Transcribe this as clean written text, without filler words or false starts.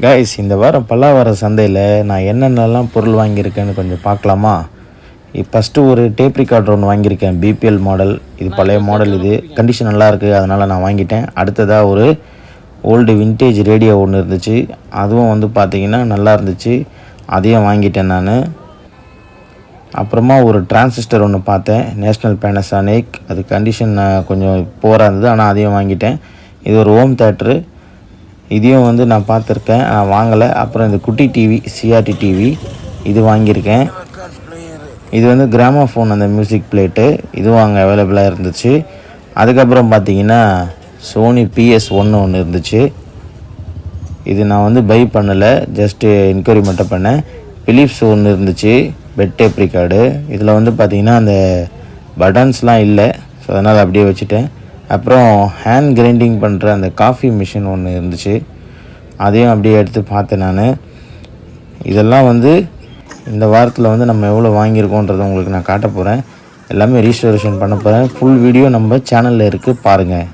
Guys, இந்த வாரம் பல்லாவரம் சந்தையில் நான் என்னென்னலாம் பொருள் வாங்கியிருக்கேன்னு கொஞ்சம் பார்க்கலாமா? ஃபஸ்ட்டு ஒரு டேப் ரிகார்டர் ஒன்று வாங்கியிருக்கேன், பிபிஎல் மாடல். இது பழைய மாடல், இது கண்டிஷன் நல்லா இருக்குது, அதனால் நான் வாங்கிட்டேன். அடுத்ததாக ஒரு ஓல்டு வின்டேஜ் ரேடியோ ஒன்று இருந்துச்சு, அதுவும் வந்து பார்த்திங்கன்னா நல்லா இருந்துச்சு, அதையும் வாங்கிட்டேன் நான். அப்புறமா ஒரு டிரான்சிஸ்டர் ஒன்று பார்த்தேன், நேஷ்னல் பேனசானிக். அது கண்டிஷன் கொஞ்சம் போராக இருந்தது, ஆனால் அதையும் வாங்கிட்டேன். இது ஒரு ஹோம் தேட்ரு, இதையும் வந்து நான் பார்த்துருக்கேன், நான் வாங்கலை. அப்புறம் இந்த குட்டி டிவி, சிஆர்டி டிவி, இது வாங்கியிருக்கேன். இது வந்து கிராமோஃபோன், அந்த மியூசிக் பிளேட்டு, இதுவும் அங்கே அவைலபிளாக இருந்துச்சு. அதுக்கப்புறம் பார்த்தீங்கன்னா சோனி PS1 ஒன்று இருந்துச்சு. இது நான் வந்து பை பண்ணலை, ஜஸ்ட்டு என்கொயரி மட்டும் பண்ணேன். பிலிப்ஸ் ஒன்று இருந்துச்சு, பெட் டேப் ரிகார்டு. இதில் வந்து பார்த்திங்கன்னா அந்த பட்டன்ஸ்லாம் இல்லை, ஸோ அதனால் அப்படியே வச்சுட்டேன். அப்புறம் ஹேண்ட் கிரைண்டிங் பண்ணுற அந்த காஃபி மிஷின் ஒன்று இருந்துச்சு, அதையும் அப்படியே எடுத்து பார்த்தேன் நான். இதெல்லாம் வந்து இந்த வாரத்தில் வந்து நம்ம எவ்வளோ வாங்கியிருக்கோன்றதை உங்களுக்கு நான் காட்ட போகிறேன். எல்லாமே ரீஸ்டோரேஷன் பண்ண போகிறேன். ஃபுல் வீடியோ நம்ம சேனலில் இருக்குது, பாருங்கள்.